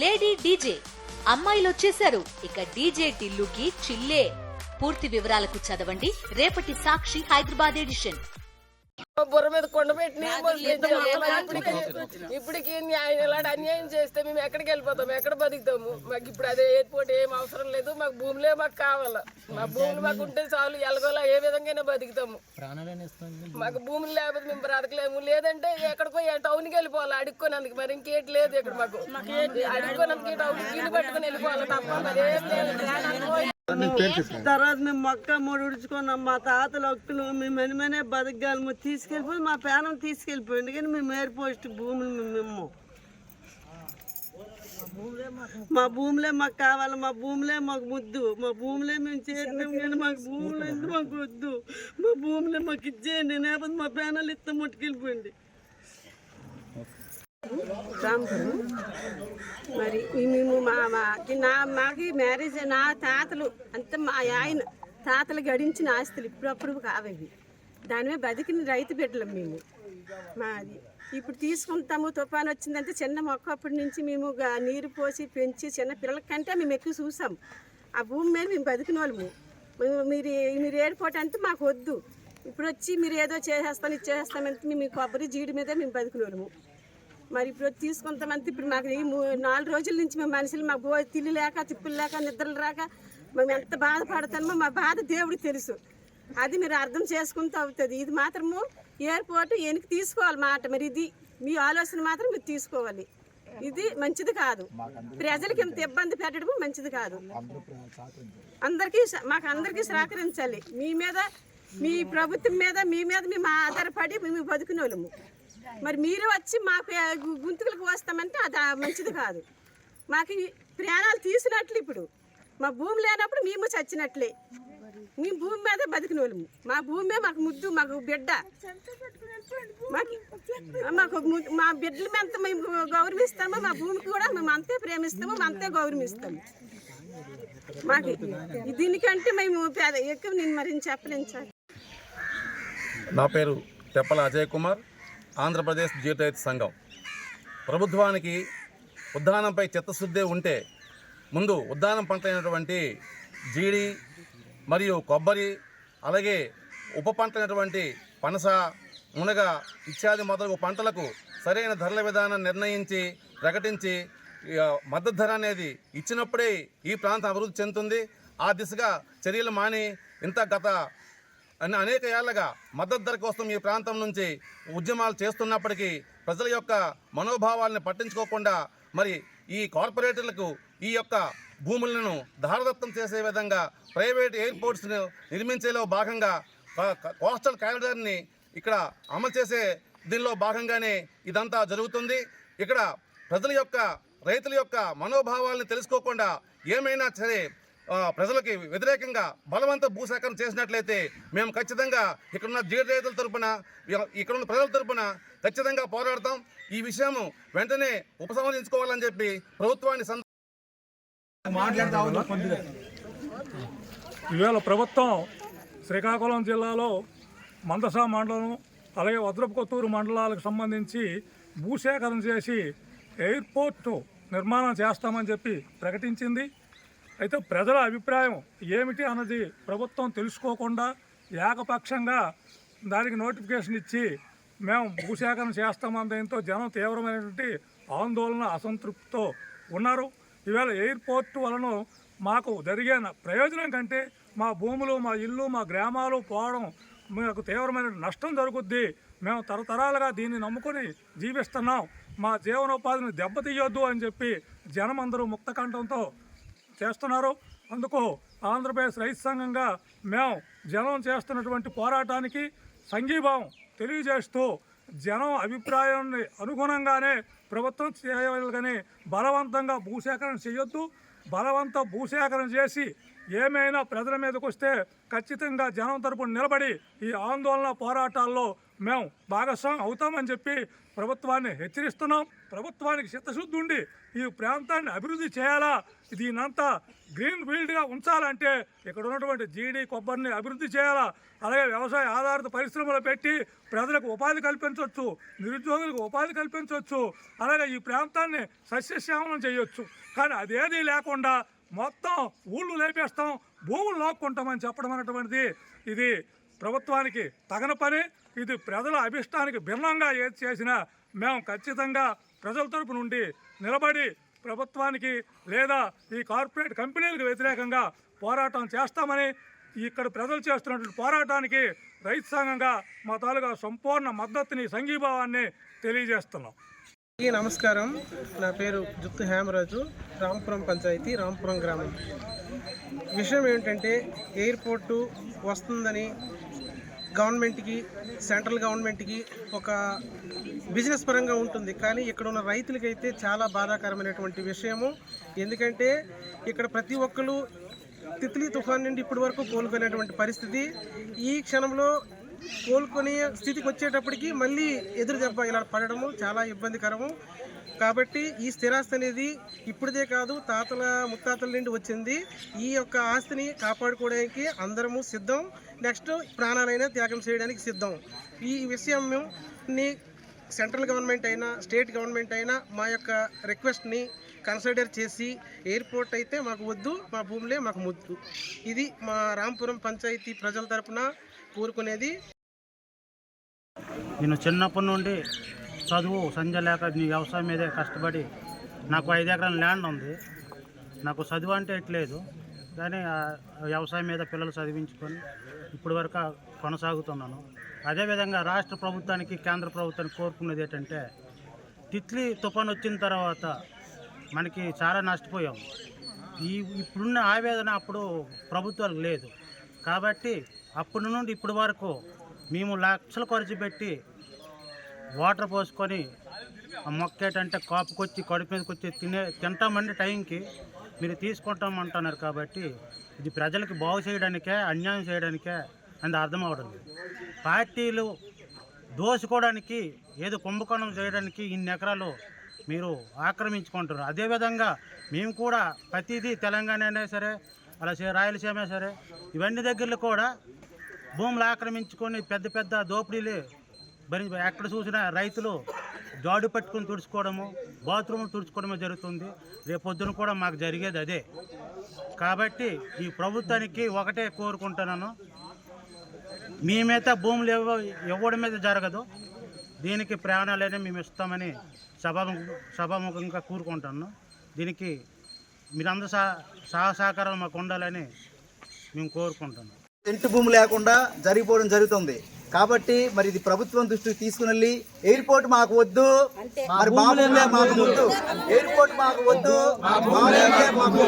Lady DJ అమ్మాయిలు వచ్చేశారు. ఇక డీజే టిల్లుకి చిల్లే. పూర్తి వివరాలకు చదవండి రేపటి సాక్షి హైదరాబాద్ ఎడిషన్. బుర్ర మీద కొండ పెట్టి ఇప్పటికి ఆయన ఇలాంటి అన్యాయం చేస్తే మేము ఎక్కడికి వెళ్ళిపోతాము, ఎక్కడ బతుకుతాము? మాకు ఇప్పుడు అదే ఎయిర్పోర్ట్ ఏం అవసరం లేదు, మాకు భూములే మాకు కావాలా. మా భూములు మాకు ఉంటే చాలు, ఎలాగోలా ఏ విధంగా బతుకుతాము. మాకు భూములు లేకపోతే మేము బ్రతకలేము. లేదంటే ఎక్కడికో టౌన్కి వెళ్ళిపోవాలి అడుక్కోనందుకు, మరి ఇంకేటి లేదు ఇక్కడ మాకు. అడుక్కోనందుకు టౌన్ ఇల్లు పట్టుకుని వెళ్ళిపోవాలి తప్ప మరేం లేదు. తర్వాత మేము మొక్క మూడు ఉడుచుకున్నాం. మా తాతల హక్కులు మేము మనమనే బతకగలము. తీసుకెళ్ళిపోయి మా పేనం తీసుకెళ్ళిపోయింది, కానీ మేము ఎయిర్పోస్ట్ భూములు మేము మా భూములే మాకు కావాలి. మా భూములే మాకు ముద్దు. మా భూములే మేము చేసినాం, కానీ మాకు భూములు ఎందుకు మాకు వద్దు. మా భూములే మాకు ఇచ్చేయండి, లేకపోతే మా పేనాలు ఇత్త ముట్టుకెళ్ళిపోయింది. మరి మేము మాకు మ్యారేజ్ నా తాతలు అంతా మా ఆయన తాతలు గడించిన ఆస్తులు ఇప్పుడప్పుడు కావేవి. దాని మీద బతికిన రైతు బిడ్డలం మేము. మాది ఇప్పుడు తీసుకుంటాము. తుఫాను వచ్చిందంటే చిన్న మొక్క అప్పటి నుంచి మేము నీరు పోసి పెంచి చిన్న పిల్లల కంటే మేము ఎక్కువ చూసాం. ఆ భూమి మీద మేము బతికిన వాళ్ళము. మీరు ఏడుపోవటం అంటే మాకు వద్దు. ఇప్పుడు వచ్చి మీరు ఏదో చేసేస్తాను ఇది చేసేస్తామంటే మేము కొబ్బరి జీడి మీదే మేము బతికిన వాళ్ళము. మరి ఇప్పుడు తీసుకుంటామంటే ఇప్పుడు మాకు 4 రోజుల నుంచి మేము మనుషులు మాకు తిల్లు లేక తిప్పులు లేక నిద్రలు రాక మేము ఎంత బాధపడతామో మా బాధ దేవుడికి తెలుసు. అది మీరు అర్థం చేసుకుంటూ అవుతుంది. ఇది మాత్రము ఎయిర్పోర్ట్ వెనక్కి తీసుకోవాలి మాట. మరి ఇది మీ ఆలోచన మాత్రం మీరు తీసుకోవాలి. ఇది మంచిది కాదు. ప్రజలకి ఇంత ఇబ్బంది పెట్టడం మంచిది కాదు. అందరికీ సహకరించాలి. మీ మీద మీ ప్రభుత్వం మీద మీ మీద మేము ఆధారపడి మేము బతుకునే వాళ్ళము. మరి మీరు వచ్చి మాకు గుంతుకులకు వస్తామంటే అది మంచిది కాదు. మాకు ప్రాణాలు తీసినట్లు. ఇప్పుడు మా భూమి లేనప్పుడు మేము చచ్చినట్లే. మేము భూమి మీద బతికిన వాళ్ళము. మా భూమే మాకు ముద్దు, మాకు బిడ్డ. మాకు మా బిడ్డల మీద మేము గౌరవిస్తాము. మా భూమికి కూడా మేము అంతే ప్రేమిస్తాము, అంతే గౌరవిస్తాము. మాకు దీనికంటే మేము ఎక్కువ నేను మరి చెప్పలేను సార్. నా పేరు తెప్పల అజయ్ కుమార్, ఆంధ్రప్రదేశ్ జీవిత రైతు సంఘం. ప్రభుత్వానికి ఉద్దానంపై చిత్తశుద్ధి ఉంటే ముందు ఉద్దానం పంట అయినటువంటి జీడి మరియు కొబ్బరి, అలాగే ఉప పంట అయినటువంటి పనస, మునగ ఇత్యాది మొదలగు పంటలకు సరైన ధరల విధానం నిర్ణయించి ప్రకటించి మద్దతు ధర అనేది ఇచ్చినప్పుడే ఈ ప్రాంతం అభివృద్ధి చెందుతుంది. ఆ దిశగా చర్యలు మాని గత అనేక ఏళ్లుగా మద్దతు ధర కోసం ఈ ప్రాంతం నుంచి ఉద్యమాలు చేస్తున్నప్పటికీ ప్రజల యొక్క మనోభావాలను పట్టించుకోకుండా మరి ఈ కార్పొరేటర్లకు ఈ యొక్క భూములను దారదత్తం చేసే విధంగా ప్రైవేట్ ఎయిర్పోర్ట్స్ను నిర్మించేలో భాగంగా కోస్టల్ కారిడార్ని ఇక్కడ అమలు చేసే దీనిలో భాగంగానే ఇదంతా జరుగుతుంది. ఇక్కడ ప్రజల యొక్క రైతుల యొక్క మనోభావాలను తెలుసుకోకుండా ఏమైనా సరే ప్రజలకి వ్యతిరేకంగా బలవంత భూసేకరణ చేసినట్లయితే మేము ఖచ్చితంగా ఇక్కడున్న జీడి రైతుల తరపున ఇక్కడున్న ప్రజల తరపున ఖచ్చితంగా పోరాడతాం. ఈ విషయం వెంటనే ఉపసంహరించుకోవాలని చెప్పి ప్రభుత్వాన్ని ఈవేళ ప్రభుత్వం శ్రీకాకుళం జిల్లాలో మందస మండలం అలాగే వజ్రపుకొత్తూరు మండలాలకు సంబంధించి భూసేకరణ చేసి ఎయిర్పోర్టు నిర్మాణం చేస్తామని చెప్పి ప్రకటించింది. అయితే ప్రజల అభిప్రాయం ఏమిటి అన్నది ప్రభుత్వం తెలుసుకోకుండా ఏకపక్షంగా దానికి నోటిఫికేషన్ ఇచ్చి మేము భూసేకరణ చేస్తామనడంతో జనం తీవ్రమైనటువంటి ఆందోళన అసంతృప్తితో ఉన్నారు. ఈవేళ ఎయిర్పోర్ట్ వలన మాకు జరిగే ప్రయోజనం కంటే మా భూములు, మా ఇల్లు, మా గ్రామాలు పోవడం మాకు తీవ్రమైన నష్టం జరుగుద్ది. మేము తరతరాలుగా దీన్ని నమ్ముకొని జీవిస్తున్నాం. మా జీవనోపాధిని దెబ్బతీయొద్దు అని చెప్పి జనమందరూ ముక్తకంఠంతో చేస్తున్నారు. అందుకు ఆంధ్రప్రదేశ్ రైతు సంఘంగా మేము జనం చేస్తున్నటువంటి పోరాటానికి సంఘీభావం తెలియజేస్తూ జనం అభిప్రాయాన్ని అనుగుణంగానే ప్రభుత్వం చేయాలి, కానీ బలవంతంగా భూసేకరణ చేయొద్దు. బలవంత భూసేకరణ చేసి ఏమైనా ప్రజల మీదకి వస్తే ఖచ్చితంగా జనం తరపున నిలబడి ఈ ఆందోళన పోరాటాల్లో మేము భాగస్వామ్యం అవుతామని చెప్పి ప్రభుత్వాన్ని హెచ్చరిస్తున్నాం. ప్రభుత్వానికి చిత్తశుద్ధి ఉండి ఈ ప్రాంతాన్ని అభివృద్ధి చేయాలా, దీనంతా గ్రీన్ ఫీల్డ్గా ఉంచాలంటే ఇక్కడ ఉన్నటువంటి జీడీ కొబ్బరిని అభివృద్ధి చేయాలా, అలాగే వ్యవసాయ ఆధారిత పరిశ్రమలు పెట్టి ప్రజలకు ఉపాధి కల్పించవచ్చు, నిరుద్యోగులకు ఉపాధి కల్పించవచ్చు, అలాగే ఈ ప్రాంతాన్ని సస్యశ్యామలం చేయొచ్చు. కానీ అదేదీ లేకుండా మొత్తం ఊళ్ళు లేపేస్తాం, భూములు లాక్కుంటామని చెప్పడం అనేటువంటిది ఇది ప్రభుత్వానికి తగని పని. ఇది ప్రజల అభిష్టానికి భిన్నంగా ఏది చేసినా మేము ఖచ్చితంగా ప్రజల తరపు నుండి నిలబడి ప్రభుత్వానికి లేదా ఈ కార్పొరేట్ కంపెనీలకు వ్యతిరేకంగా పోరాటం చేస్తామని, ఇక్కడ ప్రజలు చేస్తున్నటువంటి పోరాటానికి రైతు సంఘంగా మా తాలూకా సంపూర్ణ మద్దతుని సంఘీభావాన్ని తెలియజేస్తున్నాం. నమస్కారం, నా పేరు జుత్తు హేమరాజు, రాంపురం పంచాయతీ, రాంపురం గ్రామం. విషయం ఏంటంటే ఎయిర్పోర్టు వస్తుందని గవర్నమెంట్కి, సెంట్రల్ గవర్నమెంట్కి ఒక బిజినెస్ పరంగా ఉంటుంది. కానీ ఇక్కడ ఉన్న రైతులకైతే చాలా బాధాకరమైనటువంటి విషయము. ఎందుకంటే ఇక్కడ ప్రతి ఒక్కరు తిత్లీ తుఫాన్ నుండి ఇప్పటి వరకు కోలుకునేటువంటి పరిస్థితి. ఈ క్షణంలో కోలుకునే స్థితికి వచ్చేటప్పటికి మళ్ళీ ఎదురు దెబ్బ ఇలా పడడము చాలా ఇబ్బందికరము. కాబట్టి ఈ స్థిరాస్తి అనేది ఇప్పుడుదే కాదు, తాతల ముత్తాతల నుండి వచ్చింది. ఈ యొక్క ఆస్తిని కాపాడుకోవడానికి అందరము సిద్ధం, నెక్స్ట్ ప్రాణాలైనా త్యాగం చేయడానికి సిద్ధం. ఈ విషయంని సెంట్రల్ గవర్నమెంట్ అయినా స్టేట్ గవర్నమెంట్ అయినా మా యొక్క రిక్వెస్ట్ని కన్సిడర్ చేసి ఎయిర్పోర్ట్ అయితే మాకు వద్దు, మా భూములే మాకు ముద్దు. ఇది మా రాంపురం పంచాయతీ ప్రజల తరపున కోరుకునేది. నేను చిన్నప్పటి నుండి చదువు సంధ్య లేక వ్యవసాయం మీదే కష్టపడి, నాకు 5 ఎకరాల ల్యాండ్ ఉంది. నాకు చదువు అంటే ఎట్లేదు, కానీ వ్యవసాయం మీద పిల్లలు చదివించుకొని ఇప్పటి వరకు కొనసాగుతున్నాను. అదేవిధంగా రాష్ట్ర ప్రభుత్వానికి, కేంద్ర ప్రభుత్వానికి కోరుకునేది ఏంటంటే, తిత్లీ తుఫాన్ వచ్చిన తర్వాత మనకి చాలా నష్టపోయాం. ఇప్పుడున్న ఆవేదన అప్పుడు ప్రభుత్వాలకు లేదు. కాబట్టి అప్పటి నుండి ఇప్పటి వరకు మేము లక్షలు ఖర్చు పెట్టి వాటర్ పోసుకొని ఆ మొక్క ఏంటంటే కాపుకొచ్చి కడుపు మీదకి వచ్చి తింటామండి టైంకి మీరు తీసుకుంటామంటున్నారు. కాబట్టి ఇది ప్రజలకు బాగు చేయడానికే, అన్యాయం చేయడానికే అని అర్థం అవడం లేదు. పార్టీలు దోచుకోవడానికి, ఏదో కుంభకోణం చేయడానికి ఇన్ని ఎకరాలు మీరు ఆక్రమించుకుంటారు. అదేవిధంగా మేము కూడా ప్రతిదీ తెలంగాణ అయినా సరే, అలా రాయలసీమ సరే, ఇవన్నీ దగ్గరలో కూడా భూములు ఆక్రమించుకొని పెద్ద పెద్ద దోపిడీలు ఎక్కడ చూసినా రైతులు జాడు పట్టుకొని తుడుచుకోవడము, బాత్రూములు తుడుచుకోవడము జరుగుతుంది. రేపొద్దున కూడా మాకు జరిగేది అదే. కాబట్టి ఈ ప్రభుత్వానికి ఒకటే కోరుకుంటున్నాను, మీ మీద భూములు ఇవ్వడం మీద జరగదు, దీనికి ప్రాణాలనే మేము ఇస్తామని సభాముఖంగా కోరుకుంటున్నాను. దీనికి మీరందరూ సహకారాలు మాకు ఉండాలని మేము కోరుకుంటున్నాం. సెంటు భూమి లేకుండా జరిగిపోవడం జరుగుతుంది. కాబట్టి మరి ఇది ప్రభుత్వం దృష్టికి తీసుకుని వెళ్ళి ఎయిర్పోర్ట్ మాకు వద్దు, మరి బాబులే మాకు వద్దు, ఎయిర్పోర్ట్ మాకు వద్దు,